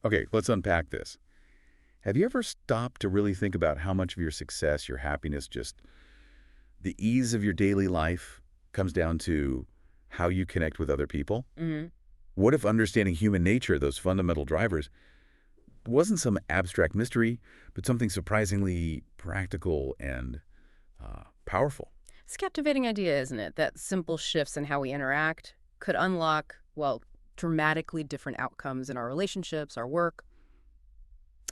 Okay, let's unpack this. Have you ever stopped to really think about how much of your success, your happiness, just the ease of your daily life comes down to how you connect with other people? Hmm. What if understanding human nature, those fundamental drivers, wasn't some abstract mystery, but something surprisingly practical and powerful? It's a captivating idea, isn't it? That simple shifts in how we interact could unlock, well, dramatically different outcomes in our relationships, our work,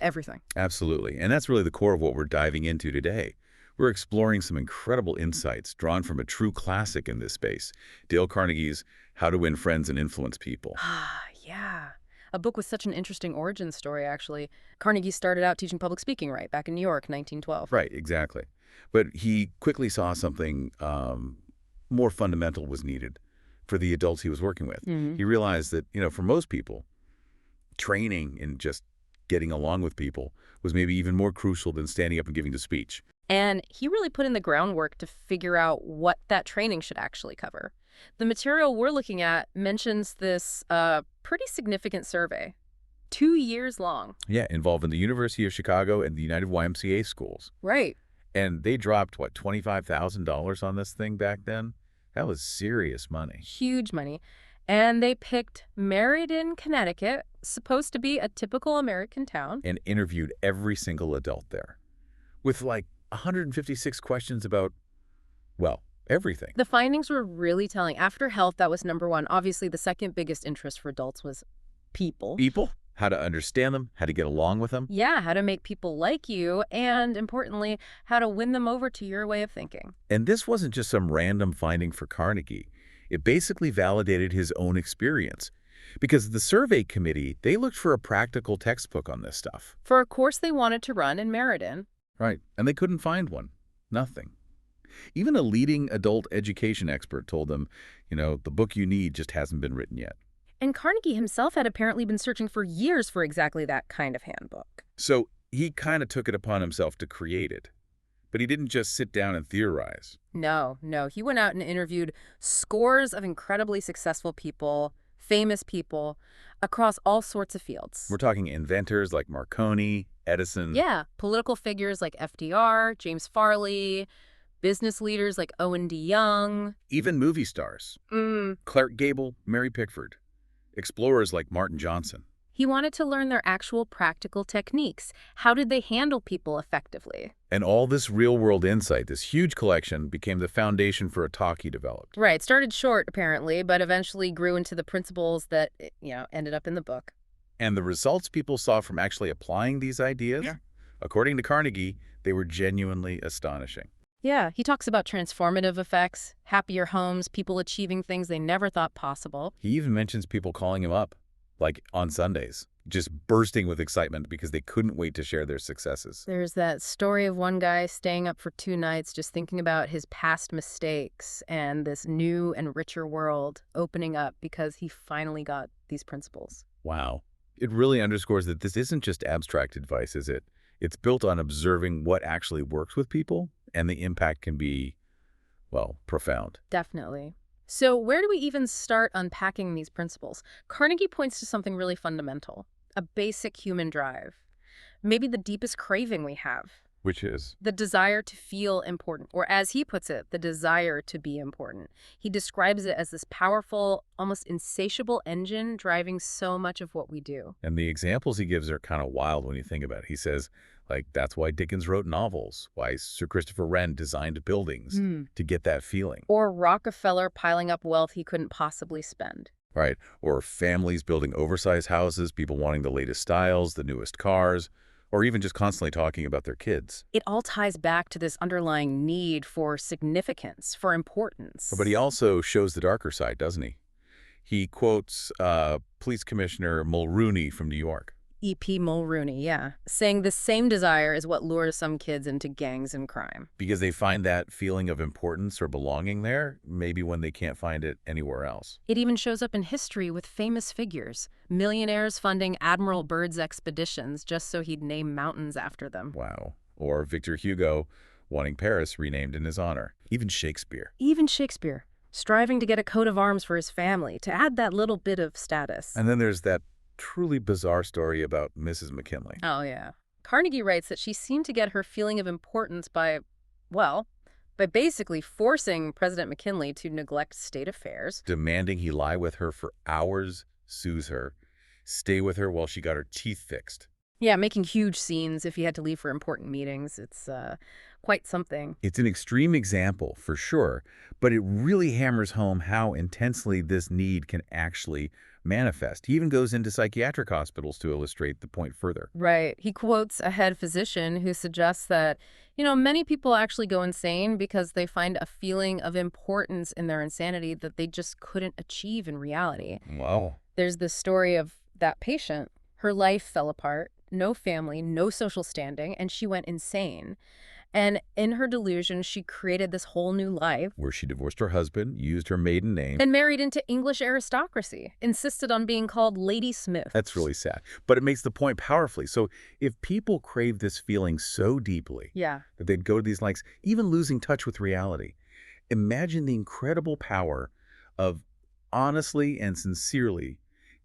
everything. Absolutely. And that's really the core of what we're diving into today. We're exploring some incredible insights drawn from a true classic in this space, Dale Carnegie's How to Win Friends and Influence People. Ah, yeah. A book with such an interesting origin story, actually. Carnegie started out teaching public speaking, right, back in New York, 1912. Right, exactly. But he quickly saw something more fundamental was needed for the adults he was working with. Hmm. He realized that, for most people, training and just getting along with people was maybe even more crucial than standing up and giving the speech. And he really put in the groundwork to figure out what that training should actually cover. The material we're looking at mentions this pretty significant survey, 2 years long. Yeah, involved in the University of Chicago and the United YMCA schools. Right. And they dropped, what, $25,000 on this thing back then? That was serious money. Huge money. And they picked Meriden, Connecticut, supposed to be a typical American town. And interviewed every single adult there with like 156 questions about, well, everything. The findings were really telling. After health, that was number one. Obviously, the second biggest interest for adults was people. People, how to understand them, how to get along with them. Yeah, how to make people like you, and importantly, how to win them over to your way of thinking. And this wasn't just some random finding for Carnegie. It basically validated his own experience. Because the survey committee, they looked for a practical textbook on this stuff. For a course they wanted to run in Meriden. Right. And they couldn't find one. Nothing. Even a leading adult education expert told them, the book you need just hasn't been written yet. And Carnegie himself had apparently been searching for years for exactly that kind of handbook. So he kind of took it upon himself to create it. But he didn't just sit down and theorize. No, he went out and interviewed scores of incredibly successful people, famous people, across all sorts of fields. We're talking inventors like Marconi, Edison. Yeah, political figures like FDR, James Farley, business leaders like Owen D. Young. Even movie stars. Clark Gable, Mary Pickford. Explorers like Martin Johnson. He wanted to learn their actual practical techniques. How did they handle people effectively? And all this real-world insight, this huge collection, became the foundation for a talk he developed. Right, started short, apparently, but eventually grew into the principles that, ended up in the book. And the results people saw from actually applying these ideas, according to Carnegie, they were genuinely astonishing. Yeah, he talks about transformative effects, happier homes, people achieving things they never thought possible. He even mentions people calling him up, like on Sundays, just bursting with excitement because they couldn't wait to share their successes. There's that story of one guy staying up for 2 nights just thinking about his past mistakes and this new and richer world opening up because he finally got these principles. Wow. It really underscores that this isn't just abstract advice, is it? It's built on observing what actually works with people, and the impact can be, well, profound. Definitely. So where do we even start unpacking these principles? Carnegie points to something really fundamental, a basic human drive, maybe the deepest craving we have. Which is? The desire to feel important, or as he puts it, the desire to be important. He describes it as this powerful, almost insatiable engine driving so much of what we do. And the examples he gives are kind of wild when you think about it. He says, that's why Dickens wrote novels, why Sir Christopher Wren designed buildings to get that feeling. Or Rockefeller piling up wealth he couldn't possibly spend. Right. Or families building oversized houses, people wanting the latest styles, the newest cars, or even just constantly talking about their kids. It all ties back to this underlying need for significance, for importance. But he also shows the darker side, doesn't he? He quotes Police Commissioner Mulrooney from New York. E.P. Mulrooney, yeah, saying the same desire is what lures some kids into gangs and crime. Because they find that feeling of importance or belonging there, maybe when they can't find it anywhere else. It even shows up in history with famous figures, millionaires funding Admiral Byrd's expeditions just so he'd name mountains after them. Wow. Or Victor Hugo wanting Paris renamed in his honor. Even Shakespeare. Striving to get a coat of arms for his family, to add that little bit of status. And then there's that truly bizarre story about Mrs. McKinley. Oh, yeah. Carnegie writes that she seemed to get her feeling of importance by, well, by basically forcing President McKinley to neglect state affairs. Demanding he lie with her for hours, soothe her, stay with her while she got her teeth fixed. Yeah, making huge scenes if he had to leave for important meetings. It's quite something. It's an extreme example, for sure, but it really hammers home how intensely this need can actually manifest. He even goes into psychiatric hospitals to illustrate the point further. Right. He quotes a head physician who suggests that, many people actually go insane because they find a feeling of importance in their insanity that they just couldn't achieve in reality. Wow. There's this story of that patient. Her life fell apart, no family, no social standing, and she went insane. And in her delusion, she created this whole new life. Where she divorced her husband, used her maiden name. And married into English aristocracy, insisted on being called Lady Smith. That's really sad. But it makes the point powerfully. So if people crave this feeling so deeply Yeah. that they'd go to these lengths, even losing touch with reality, imagine the incredible power of honestly and sincerely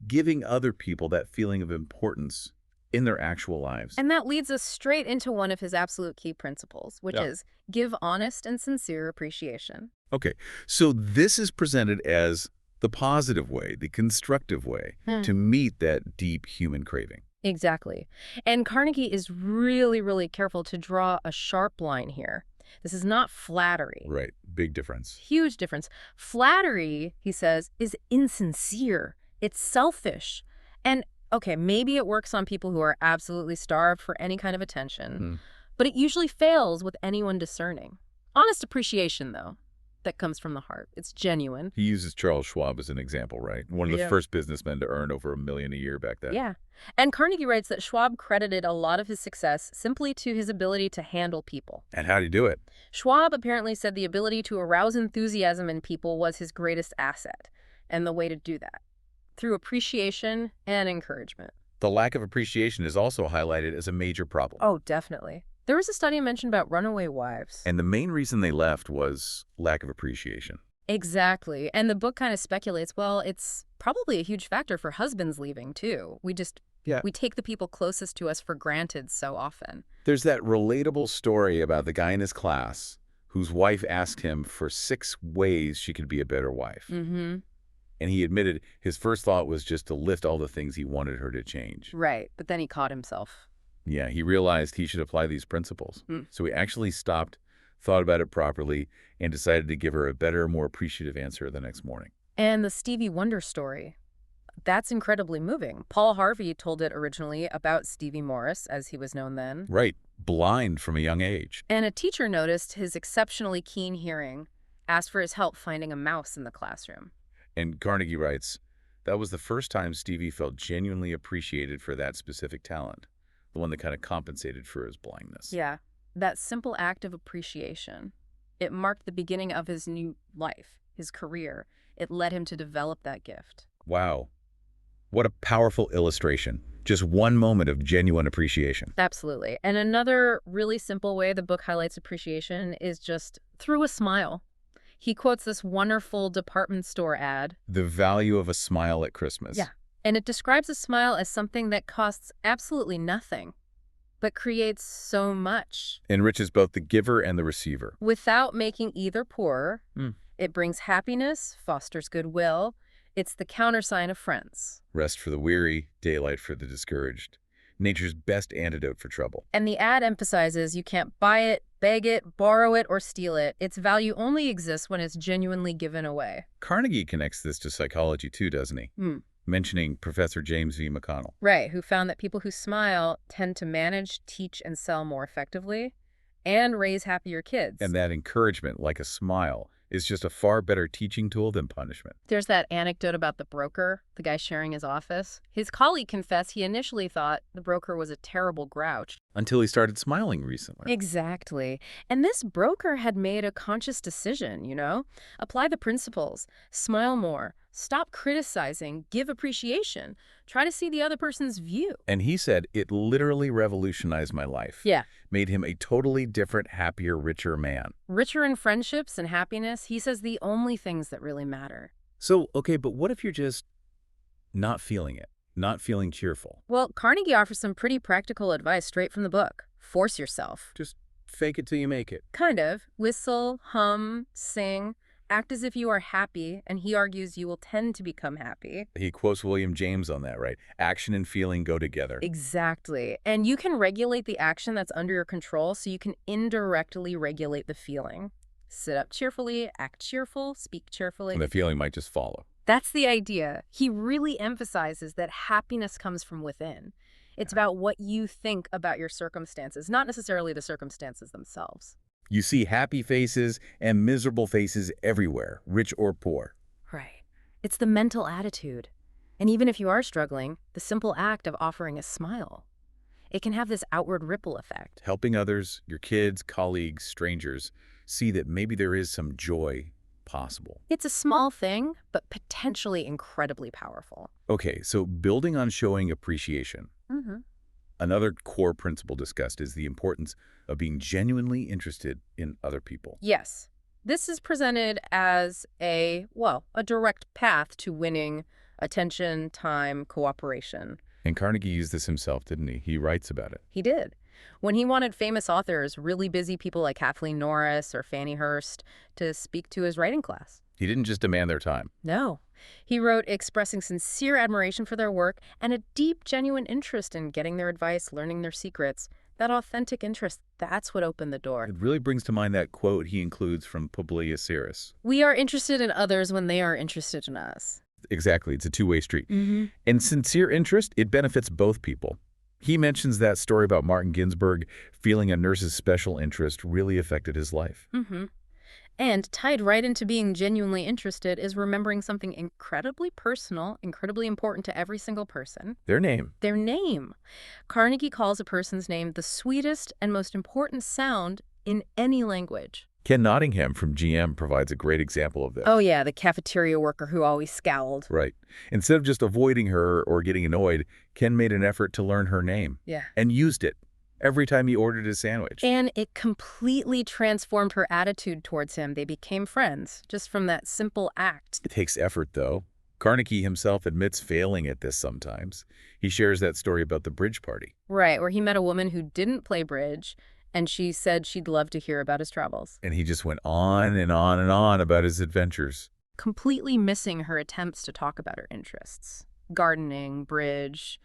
giving other people that feeling of importance in their actual lives. And that leads us straight into one of his absolute key principles, which Yeah. is give honest and sincere appreciation. Okay, so this is presented as the positive way, the constructive way to meet that deep human craving. Exactly. And Carnegie is really, really careful to draw a sharp line here. This is not flattery. Right, big difference. Huge difference. Flattery, he says, is insincere. It's selfish. And okay, maybe it works on people who are absolutely starved for any kind of attention, but it usually fails with anyone discerning. Honest appreciation, though, that comes from the heart. It's genuine. He uses Charles Schwab as an example, right? One of the Yeah. first businessmen to earn over $1 million a year back then. Yeah. And Carnegie writes that Schwab credited a lot of his success simply to his ability to handle people. And how do you do it? Schwab apparently said the ability to arouse enthusiasm in people was his greatest asset, and the way to do that, through appreciation and encouragement. The lack of appreciation is also highlighted as a major problem. Oh, definitely. There was a study mentioned about runaway wives. And the main reason they left was lack of appreciation. Exactly. And the book kind of speculates, well, it's probably a huge factor for husbands leaving, too. We take the people closest to us for granted so often. There's that relatable story about the guy in his class whose wife asked him for 6 ways she could be a better wife. Mm-hmm. And he admitted his first thought was just to list all the things he wanted her to change. Right. But then he caught himself. Yeah, he realized he should apply these principles. Mm. So he actually stopped, thought about it properly, and decided to give her a better, more appreciative answer the next morning. And the Stevie Wonder story, that's incredibly moving. Paul Harvey told it originally about Stevie Morris, as he was known then. Right, blind from a young age. And a teacher noticed his exceptionally keen hearing, asked for his help finding a mouse in the classroom. And Carnegie writes, that was the first time Stevie felt genuinely appreciated for that specific talent, the one that kind of compensated for his blindness. Yeah, that simple act of appreciation, it marked the beginning of his new life, his career. It led him to develop that gift. Wow. What a powerful illustration. Just one moment of genuine appreciation. Absolutely. And another really simple way the book highlights appreciation is just through a smile. He quotes this wonderful department store ad. The value of a smile at Christmas. Yeah. And it describes a smile as something that costs absolutely nothing, but creates so much. Enriches both the giver and the receiver. Without making either poorer. Mm. It brings happiness, fosters goodwill. It's the countersign of friends. Rest for the weary, daylight for the discouraged. Nature's best antidote for trouble. And the ad emphasizes you can't buy it, beg it, borrow it, or steal it. Its value only exists when it's genuinely given away. Carnegie connects this to psychology too, doesn't he? Mentioning Professor James V. McConnell. Right, who found that people who smile tend to manage, teach, and sell more effectively and raise happier kids. And that encouragement, like a smile, is just a far better teaching tool than punishment. There's that anecdote about the broker, the guy sharing his office. His colleague confessed he initially thought the broker was a terrible grouch. Until he started smiling recently. Exactly. And this broker had made a conscious decision, Apply the principles. Smile more. Stop criticizing. Give appreciation. Try to see the other person's view. And he said, it literally revolutionized my life. Yeah. Made him a totally different, happier, richer man. Richer in friendships and happiness, he says the only things that really matter. So, okay, but what if you're just not feeling it? not feeling cheerful. Well, Carnegie offers some pretty practical advice straight from the book. Force yourself. Just fake it till you make it. Kind of. Whistle, hum, sing. Act as if you are happy, and he argues you will tend to become happy. He quotes William James on that, right? Action and feeling go together. Exactly. And you can regulate the action that's under your control, so you can indirectly regulate the feeling. Sit up cheerfully, act cheerful, speak cheerfully. And the feeling might just follow. That's the idea. He really emphasizes that happiness comes from within. It's about what you think about your circumstances, not necessarily the circumstances themselves. You see happy faces and miserable faces everywhere, rich or poor. Right. It's the mental attitude. And even if you are struggling, the simple act of offering a smile, it can have this outward ripple effect. Helping others, your kids, colleagues, strangers, see that maybe there is some joy possible. It's a small thing, but potentially incredibly powerful. Okay, so building on showing appreciation. Mm-hmm. Another core principle discussed is the importance of being genuinely interested in other people. Yes. This is presented as a direct path to winning attention, time, cooperation. And Carnegie used this himself, didn't he? He writes about it. He did. When he wanted famous authors, really busy people like Kathleen Norris or Fannie Hurst, to speak to his writing class. He didn't just demand their time. No. He wrote expressing sincere admiration for their work and a deep, genuine interest in getting their advice, learning their secrets. That authentic interest, that's what opened the door. It really brings to mind that quote he includes from Publius Syrus. We are interested in others when they are interested in us. Exactly. It's a two-way street. Mm-hmm. And sincere interest, it benefits both people. He mentions that story about Martin Ginsburg feeling a nurse's special interest really affected his life. Mm-hmm. And tied right into being genuinely interested is remembering something incredibly personal, incredibly important to every single person. Their name. Their name. Carnegie calls a person's name the sweetest and most important sound in any language. Ken Nottingham from GM provides a great example of this. Oh yeah, the cafeteria worker who always scowled. Right. Instead of just avoiding her or getting annoyed, Ken made an effort to learn her name. Yeah. And used it every time he ordered a sandwich. And it completely transformed her attitude towards him. They became friends, just from that simple act. It takes effort, though. Carnegie himself admits failing at this sometimes. He shares that story about the bridge party. Right, where he met a woman who didn't play bridge, and she said she'd love to hear about his travels. And he just went on and on and on about his adventures. Completely missing her attempts to talk about her interests. Gardening, bridge,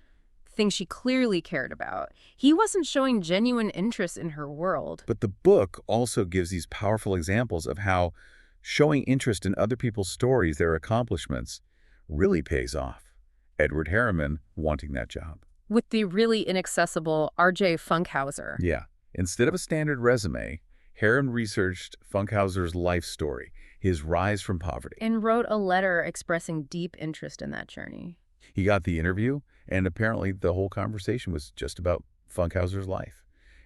things she clearly cared about. He wasn't showing genuine interest in her world. But the book also gives these powerful examples of how showing interest in other people's stories, their accomplishments, really pays off. Edward Harriman wanting that job. With the really inaccessible R.J. Funkhauser. Yeah. Instead of a standard resume, Harriman researched Funkhauser's life story, his rise from poverty. And wrote a letter expressing deep interest in that journey. He got the interview, and apparently the whole conversation was just about Funkhauser's life.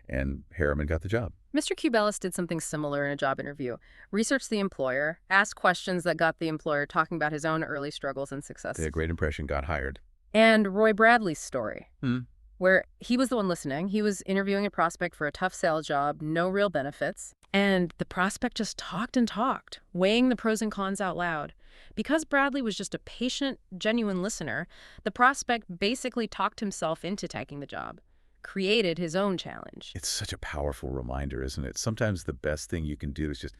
And Harriman got the job. Mr. Cubelis did something similar in a job interview. Researched the employer, asked questions that got the employer talking about his own early struggles and successes. They had a great impression, got hired. And Roy Bradley's story, Hmm. where he was the one listening. He was interviewing a prospect for a tough sales job, no real benefits. And the prospect just talked and talked, weighing the pros and cons out loud. Because Bradley was just a patient, genuine listener, the prospect basically talked himself into taking the job, created his own challenge. It's such a powerful reminder, isn't it? Sometimes the best thing you can do is just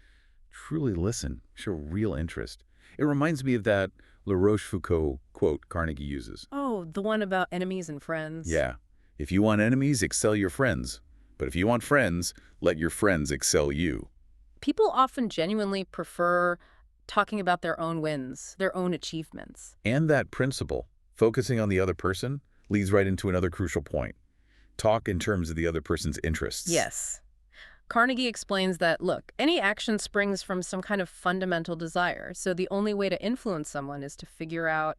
truly listen, show real interest. It reminds me of that La Rochefoucauld quote Carnegie uses. Oh, the one about enemies and friends? Yeah. If you want enemies, excel your friends. But if you want friends, let your friends excel you. People often genuinely prefer talking about their own wins, their own achievements. And that principle, focusing on the other person, leads right into another crucial point. Talk in terms of the other person's interests. Yes. Carnegie explains that, look, any action springs from some kind of fundamental desire. So the only way to influence someone is to figure out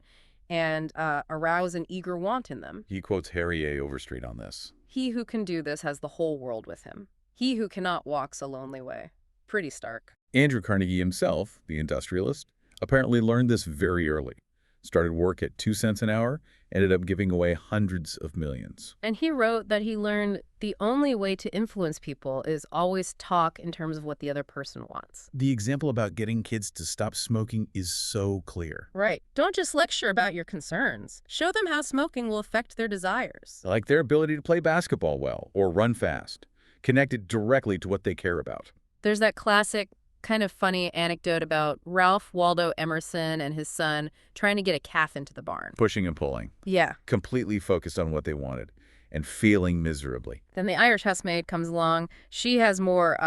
and arouse an eager want in them. He quotes Harry A. Overstreet on this. He who can do this has the whole world with him. He who cannot walks a lonely way. Pretty stark. Andrew Carnegie himself, the industrialist, apparently learned this very early. Started work at 2 cents an hour ended up giving away hundreds of millions. And he wrote that he learned the only way to influence people is always talk in terms of what the other person wants. The example about getting kids to stop smoking is so clear. Right. Don't just lecture about your concerns. Show them how smoking will affect their desires. Like their ability to play basketball well or run fast, connected directly to what they care about. There's that classic, kind of funny anecdote about Ralph Waldo Emerson and his son trying to get a calf into the barn. Pushing and pulling, Yeah. completely focused on what they wanted and failing miserably. Then the Irish housemaid comes along. She has more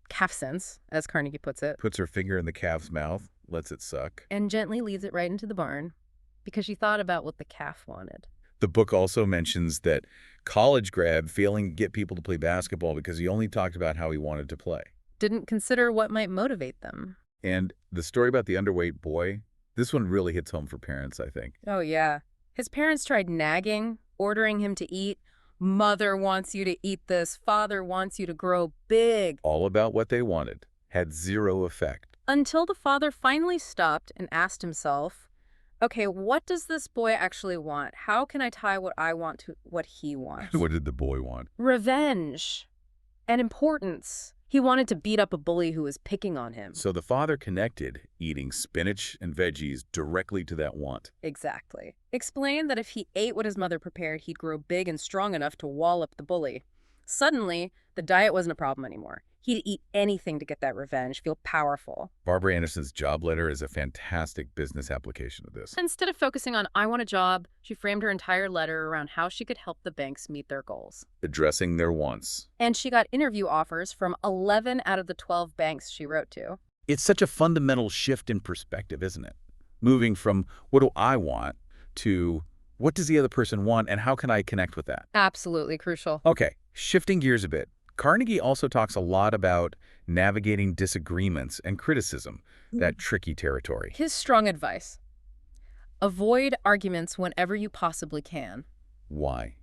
calf sense, as Carnegie puts it, Puts her finger in the calf's mouth, lets it suck. and gently leads it right into the barn because she thought about what the calf wanted. The book also mentions that college grad failing to get people to play basketball because he only talked about how he wanted to play. Didn't consider what might motivate them. And the story about the underweight boy, this one really hits home for parents, I think. Oh, yeah. His parents tried nagging, ordering him to eat. Mother wants you to eat this. Father wants you to grow big. All about what they wanted, had zero effect. Until the father finally stopped and asked himself, okay, what does this boy actually want? How can I tie what I want to what he wants? What did the boy want? Revenge and importance. He wanted to beat up a bully who was picking on him. So the father connected eating spinach and veggies directly to that want. Exactly. Explained that if he ate what his mother prepared, he'd grow big and strong enough to wallop the bully. Suddenly, the diet wasn't a problem anymore. He'd eat anything to get that revenge, feel powerful. Barbara Anderson's job letter is a fantastic business application of this. Instead of focusing on, I want a job, she framed her entire letter around how she could help the banks meet their goals. Addressing their wants. And she got interview offers from 11 out of the 12 banks she wrote to. It's such a fundamental shift in perspective, isn't it? Moving from what do I want to what does the other person want and how can I connect with that? Absolutely crucial. Okay, shifting gears a bit. Carnegie also talks a lot about navigating disagreements and criticism, that tricky territory. His strong advice: avoid arguments whenever you possibly can. Why?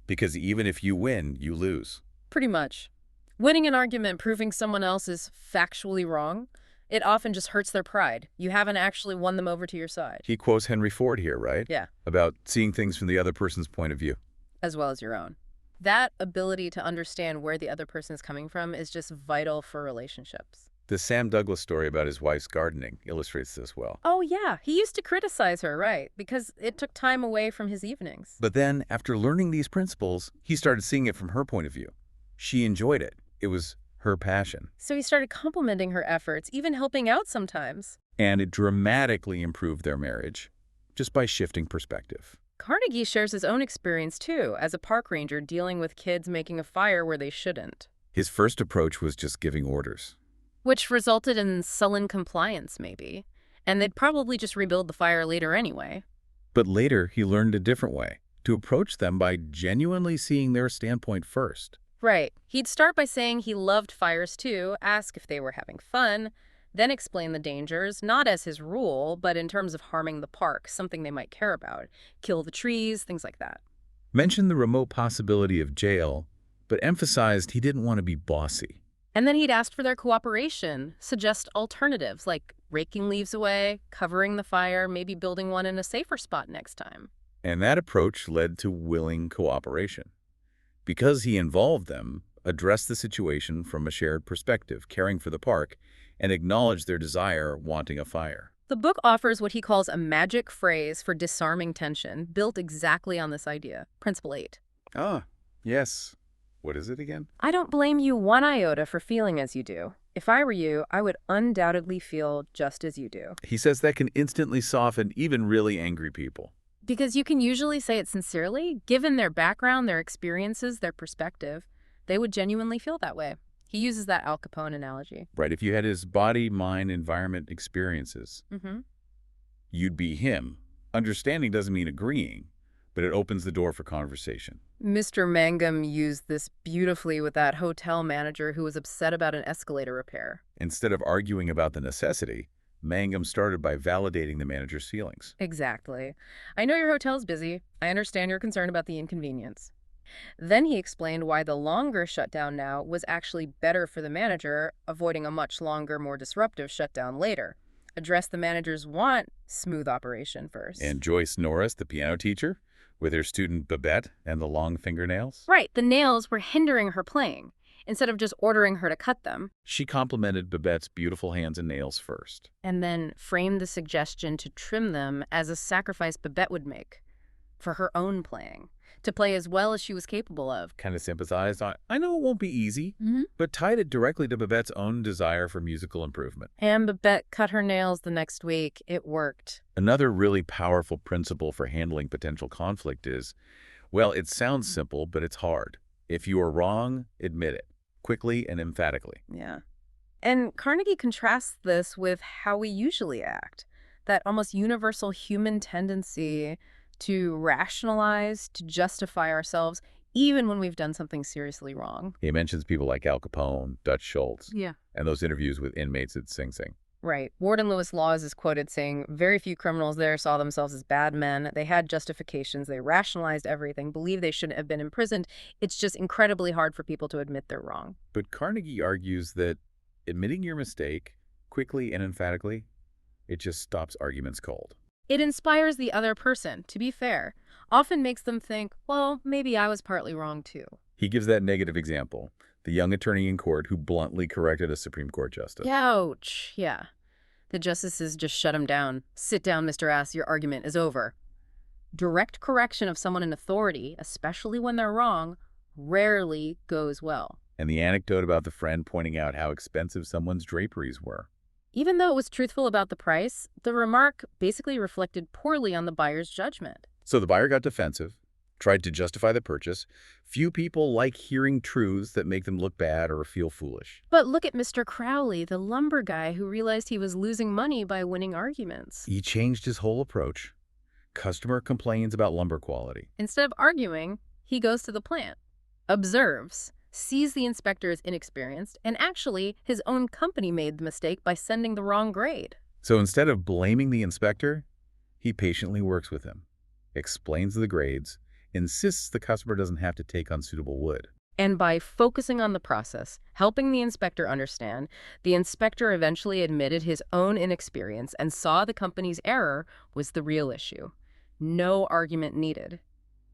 Because even if you win, you lose. Pretty much. Winning an argument proving someone else is factually wrong, it often just hurts their pride. You haven't actually won them over to your side. He quotes Henry Ford here, right? Yeah. About seeing things from the other person's point of view. As well as your own. That ability to understand where the other person is coming from is just vital for relationships. The Sam Douglas story about his wife's gardening illustrates this well. Oh, yeah. He used to criticize her, right? Because it took time away from his evenings. But then, after learning these principles, he started seeing it from her point of view. She enjoyed it. It was her passion. So he started complimenting her efforts, even helping out sometimes. And it dramatically improved their marriage, just by shifting perspective. Carnegie shares his own experience, too, as a park ranger dealing with kids making a fire where they shouldn't. His first approach was just giving orders. Which resulted in sullen compliance, maybe. And they'd probably just rebuild the fire later anyway. But later, he learned a different way, to approach them by genuinely seeing their standpoint first. Right. He'd start by saying he loved fires, too, ask if they were having fun, then explain the dangers, not as his rule, but in terms of harming the park, something they might care about. Kill the trees, things like that. Mentioned the remote possibility of jail, but emphasized he didn't want to be bossy. And then he'd ask for their cooperation, suggest alternatives like raking leaves away, covering the fire, maybe building one in a safer spot next time. And that approach led to willing cooperation. Because he involved them, addressed the situation from a shared perspective, caring for the park, and acknowledged their desire, wanting a fire. The book offers what he calls a magic phrase for disarming tension, built exactly on this idea. Principle 8. Ah, yes. What is it again? I don't blame you one iota for feeling as you do. If I were you, I would undoubtedly feel just as you do. He says that can instantly soften even really angry people. Because you can usually say it sincerely. Given their background, their experiences, their perspective, they would genuinely feel that way. He uses that Al Capone analogy. Right, if you had his body, mind, environment experiences, you'd be him. Understanding doesn't mean agreeing, but it opens the door for conversation. Mr. Mangum used this beautifully with that hotel manager who was upset about an escalator repair. Instead of arguing about the necessity, Mangum started by validating the manager's feelings. Exactly. I know your hotel's busy. I understand your concern about the inconvenience. Then he explained why the longer shutdown now was actually better for the manager, avoiding a much longer, more disruptive shutdown later. address the managers want smooth operation first. And Joyce Norris, the piano teacher, with her student Babette and the long fingernails? Right, the nails were hindering her playing, instead of just ordering her to cut them, She complimented Babette's beautiful hands and nails first. and then framed the suggestion to trim them as a sacrifice Babette would make for her own playing, to play as well as she was capable of. Kind of sympathized. I know it won't be easy, but tied it directly to Babette's own desire for musical improvement. And Babette cut her nails the next week. It worked. Another really powerful principle for handling potential conflict is, well, it sounds simple, but it's hard. If you are wrong, admit it, quickly and emphatically. Yeah. And Carnegie contrasts this with how we usually act, that almost universal human tendency to rationalize, to justify ourselves, even when we've done something seriously wrong. He mentions people like Al Capone, Dutch Schultz, Yeah. and those interviews with inmates at Sing Sing. Right. Warden Lewis Laws is quoted saying, very few criminals there saw themselves as bad men. They had justifications. They rationalized everything, believed they shouldn't have been imprisoned. It's just incredibly hard for people to admit they're wrong. But Carnegie argues that admitting your mistake quickly and emphatically, it just stops arguments cold. It inspires the other person, to be fair, often makes them think, well, maybe I was partly wrong too. He gives that negative example, the young attorney in court who bluntly corrected a Supreme Court justice. Ouch. Yeah. The justices just shut him down. Sit down, Mr. Ass, your argument is over. Direct correction of someone in authority, especially when they're wrong, rarely goes well. And the anecdote about the friend pointing out how expensive someone's draperies were. Even though it was truthful about the price, the remark basically reflected poorly on the buyer's judgment. So the buyer got defensive, tried to justify the purchase. Few people like hearing truths that make them look bad or feel foolish. But look at Mr. Crowley, the lumber guy who realized he was losing money by winning arguments. He changed his whole approach. Customer complains about lumber quality. Instead of arguing, he goes to the plant, observes, sees the inspector as inexperienced, and actually his own company made the mistake by sending the wrong grade. So instead of blaming the inspector, he patiently works with him, explains the grades, insists the customer doesn't have to take unsuitable wood. And by focusing on the process, helping the inspector understand, the inspector eventually admitted his own inexperience and saw the company's error was the real issue. No argument needed.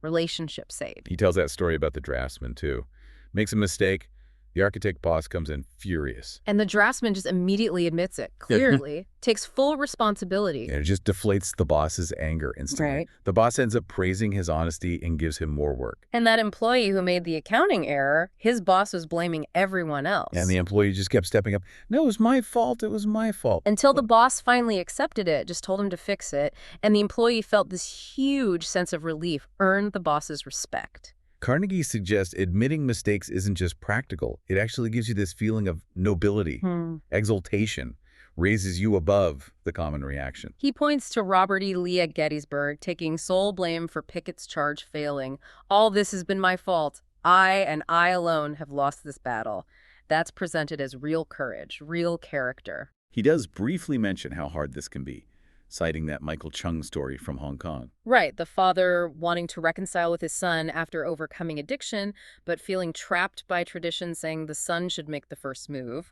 Relationship saved. He tells that story about the draftsman, too. Makes a mistake. The architect boss comes in furious. And the draftsman just immediately admits it, clearly, takes full responsibility. And it just deflates the boss's anger instantly. Right. The boss ends up praising his honesty and gives him more work. And that employee who made the accounting error, his boss was blaming everyone else. And the employee just kept stepping up. No, it was my fault. It was my fault. Until the boss finally accepted it, just told him to fix it, and the employee felt this huge sense of relief, earned the boss's respect. Carnegie suggests admitting mistakes isn't just practical. It actually gives you this feeling of nobility, exaltation, raises you above the common reaction. He points to Robert E. Lee at Gettysburg, taking sole blame for Pickett's charge failing. All this has been my fault. I and I alone have lost this battle. That's presented as real courage, real character. He does briefly mention how hard this can be, citing that Michael Chung story from Hong Kong. Right, the father wanting to reconcile with his son after overcoming addiction, but feeling trapped by tradition saying the son should make the first move.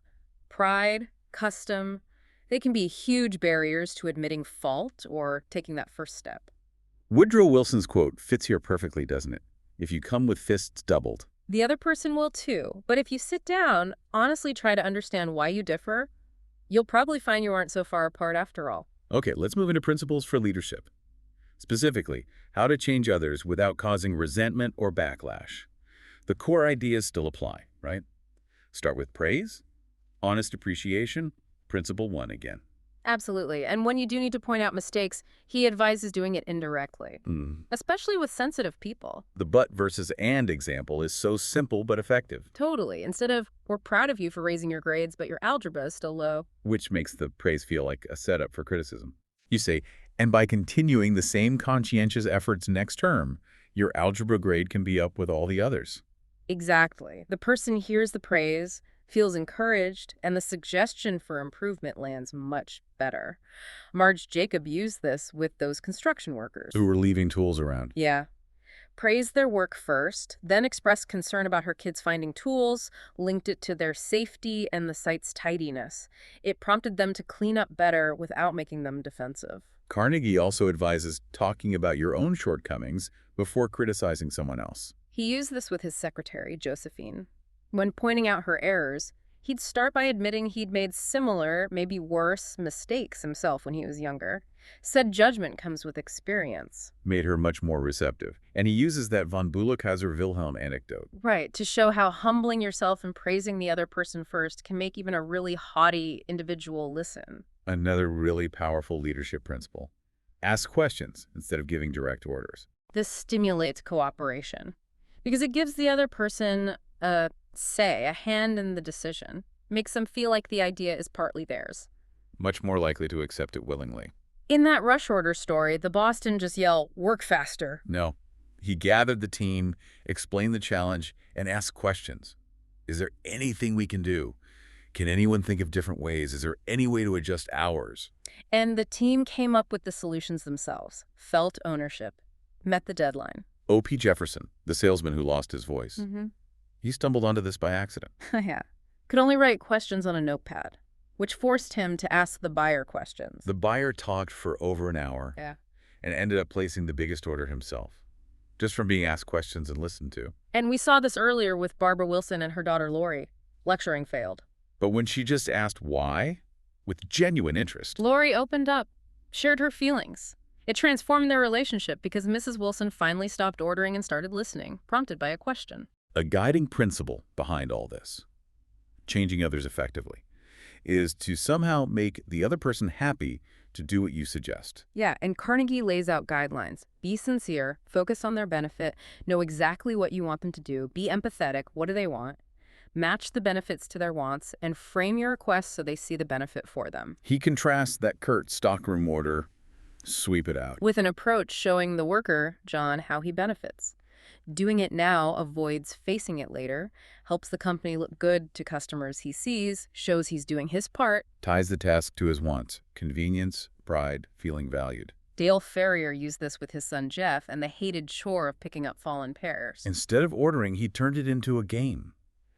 Pride, custom, they can be huge barriers to admitting fault or taking that first step. Woodrow Wilson's quote fits here perfectly, doesn't it? If you come with fists doubled. The other person will too, but if you sit down, honestly try to understand why you differ, you'll probably find you aren't so far apart after all. Okay, let's move into principles for leadership. Specifically, how to change others without causing resentment or backlash. The core ideas still apply, right? Start with praise, honest appreciation, principle 1 again. Absolutely. And when you do need to point out mistakes, he advises doing it indirectly, especially with sensitive people. The but versus and example is so simple but effective. Totally. Instead of, we're proud of you for raising your grades, but your algebra is still low. Which makes the praise feel like a setup for criticism. You say, and by continuing the same conscientious efforts next term, your algebra grade can be up with all the others. Exactly. The person hears the praise, feels encouraged, and the suggestion for improvement lands much better. Marge Jacob used this with those construction workers. Who were leaving tools around. Yeah. praised their work first, then expressed concern about her kids finding tools, linked it to their safety and the site's tidiness. It prompted them to clean up better without making them defensive. Carnegie also advises talking about your own shortcomings before criticizing someone else. He used this with his secretary, Josephine. When pointing out her errors, he'd start by admitting he'd made similar, maybe worse, mistakes himself when he was younger. Said judgment comes with experience. Made her much more receptive. And he uses that von Bülow-Kaiser-Wilhelm anecdote. Right, to show how humbling yourself and praising the other person first can make even a really haughty individual listen. Another really powerful leadership principle. Ask questions instead of giving direct orders. This stimulates cooperation because it gives the other person a say, a hand in the decision, makes them feel like the idea is partly theirs. Much more likely to accept it willingly. In that rush order story, the boss didn't just yell, "Work faster." No. He gathered the team, explained the challenge, and asked questions. Is there anything we can do? Can anyone think of different ways? Is there any way to adjust hours? And the team came up with the solutions themselves, felt ownership, met the deadline. O.P. Jefferson, the salesman who lost his voice, he stumbled onto this by accident. Yeah. Could only write questions on a notepad, which forced him to ask the buyer questions. The buyer talked for over an hour and ended up placing the biggest order himself, just from being asked questions and listened to. And we saw this earlier with Barbara Wilson and her daughter Lori. Lecturing failed. But when she just asked why, with genuine interest, Lori opened up, shared her feelings. It transformed their relationship because Mrs. Wilson finally stopped ordering and started listening, prompted by a question. a guiding principle behind all this, changing others effectively, is to somehow make the other person happy to do what you suggest. Yeah, and Carnegie lays out guidelines. Be sincere, focus on their benefit, know exactly what you want them to do, be empathetic, what do they want, match the benefits to their wants, and frame your requests so they see the benefit for them. He contrasts that curt stockroom order, sweep it out, With an approach showing the worker, John, how he benefits. Doing it now avoids facing it later, helps the company look good to customers he sees, shows he's doing his part. ties the task to his wants, convenience, pride, feeling valued. Dale Ferrier used this with his son Jeff and the hated chore of picking up fallen pears. Instead of ordering, he turned it into a game,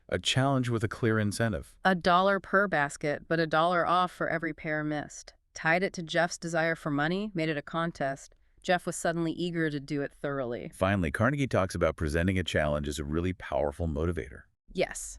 a challenge with a clear incentive. $1 per basket, but $1 off for every pear missed. Tied it to Jeff's desire for money, made it a contest. Jeff was suddenly eager to do it thoroughly. Finally, Carnegie talks about presenting a challenge as a really powerful motivator. Yes.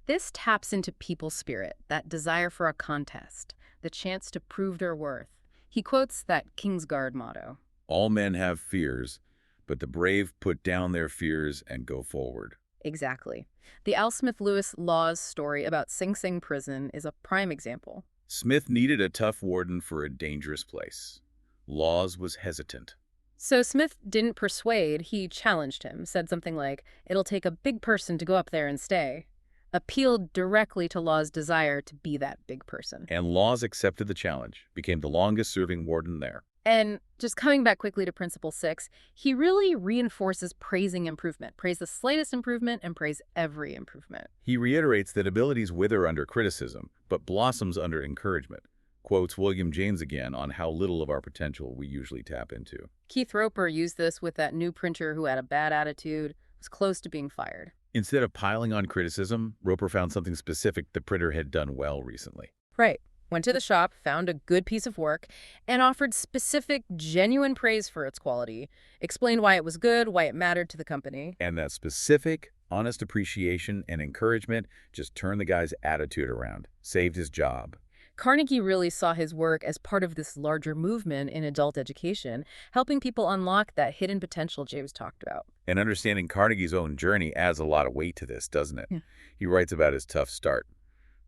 This taps into people's spirit, that desire for a contest, the chance to prove their worth. He quotes that Kingsguard motto. All men have fears, but the brave put down their fears and go forward. Exactly. The Al Smith Lewis Laws story about Sing Sing Prison is a prime example. Smith needed a tough warden for a dangerous place. Laws was hesitant. So Smith didn't persuade, he challenged him, said something like, "It'll take a big person to go up there and stay." Appealed directly to Law's desire to be that big person. And Laws accepted the challenge, became the longest-serving warden there. And just coming back quickly to Principle 6, he really reinforces praising improvement. Praise the slightest improvement and praise every improvement. He reiterates that abilities wither under criticism, but blossoms under encouragement. Quotes William James again on how little of our potential we usually tap into. Keith Roper used this with that new printer who had a bad attitude, was close to being fired. Instead of piling on criticism, Roper found something specific the printer had done well recently. Right. Went to the shop, found a good piece of work, and offered specific, genuine praise for its quality. Explained why it was good, why it mattered to the company. And that specific, honest appreciation and encouragement just turned the guy's attitude around, saved his job. Carnegie really saw his work as part of this larger movement in adult education, helping people unlock that hidden potential James talked about. And understanding Carnegie's own journey adds a lot of weight to this, doesn't it? Yeah. He writes about his tough start.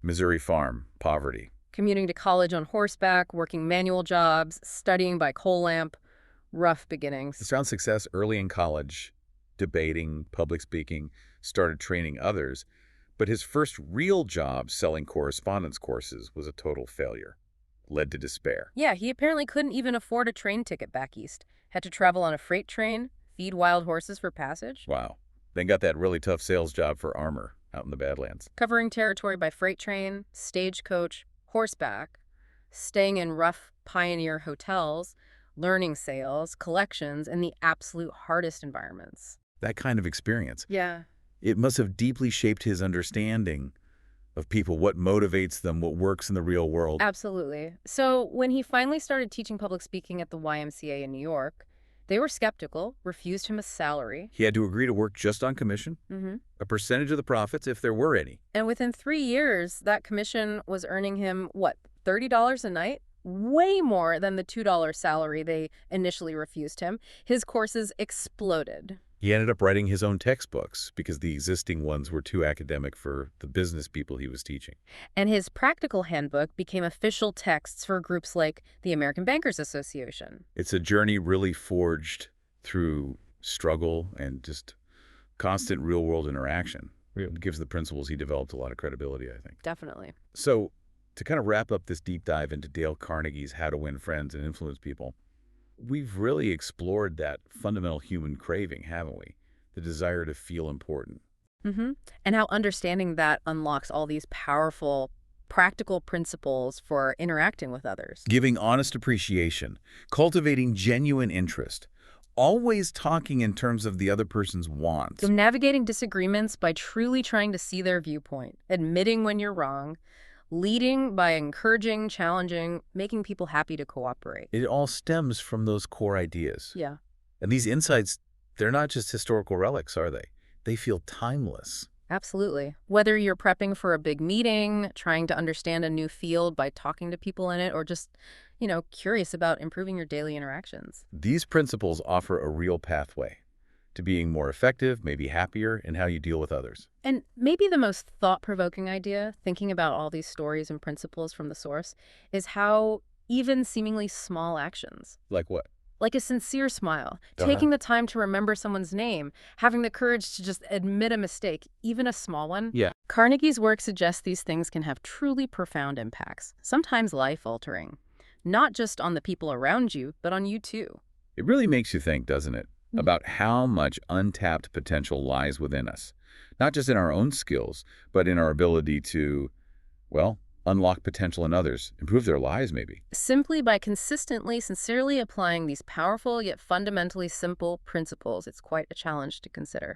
Missouri farm, poverty. Commuting to college on horseback, working manual jobs, studying by coal lamp, rough beginnings. He found success early in college, debating, public speaking, started training others. But his first real job selling correspondence courses was a total failure. Led to despair. Yeah, he apparently couldn't even afford a train ticket back east. Had to travel on a freight train, feed wild horses for passage. Wow. Then got that really tough sales job for armor out in the Badlands. Covering territory by freight train, stagecoach, horseback, staying in rough pioneer hotels, learning sales, collections, and the absolute hardest environments. That kind of experience. Yeah. It must have deeply shaped his understanding of people, what motivates them, what works in the real world. Absolutely. So when he finally started teaching public speaking at the YMCA in New York, they were skeptical, refused him a salary. He had to agree to work just on commission, Hmm. a percentage of the profits if there were any. And within 3 years, that commission was earning him, what, $30 a night? Way more than the $2 salary they initially refused him. His courses exploded. He ended up writing his own textbooks because the existing ones were too academic for the business people he was teaching. And his practical handbook became official texts for groups like the American Bankers Association. It's a journey really forged through struggle and just constant real-world interaction. It gives the principles he developed a lot of credibility, I think. Definitely. So to kind of wrap up this deep dive into Dale Carnegie's How to Win Friends and Influence People, we've really explored that fundamental human craving, haven't we? The desire to feel important. Hmm. And how understanding that unlocks all these powerful, practical principles for interacting with others. Giving honest appreciation, cultivating genuine interest, always talking in terms of the other person's wants. So navigating disagreements by truly trying to see their viewpoint, admitting when you're wrong, leading by encouraging, challenging, making people happy to cooperate. It all stems from those core ideas. Yeah. And these insights, they're not just historical relics, are they? They feel timeless. Absolutely. Whether you're prepping for a big meeting, trying to understand a new field by talking to people in it, or just, curious about improving your daily interactions. These principles offer a real pathway to being more effective, maybe happier in how you deal with others. And maybe the most thought-provoking idea, thinking about all these stories and principles from the source, is how even seemingly small actions, Like what? like a sincere smile, Uh-huh. taking the time to remember someone's name, having the courage to just admit a mistake, even a small one. Yeah. Carnegie's work suggests these things can have truly profound impacts, sometimes life-altering, not just on the people around you, but on you too. It really makes you think, doesn't it, Mhm. about how much untapped potential lies within us. Not just in our own skills, but in our ability to, well, unlock potential in others, improve their lives maybe. Simply by consistently, sincerely applying these powerful yet fundamentally simple principles, it's quite a challenge to consider.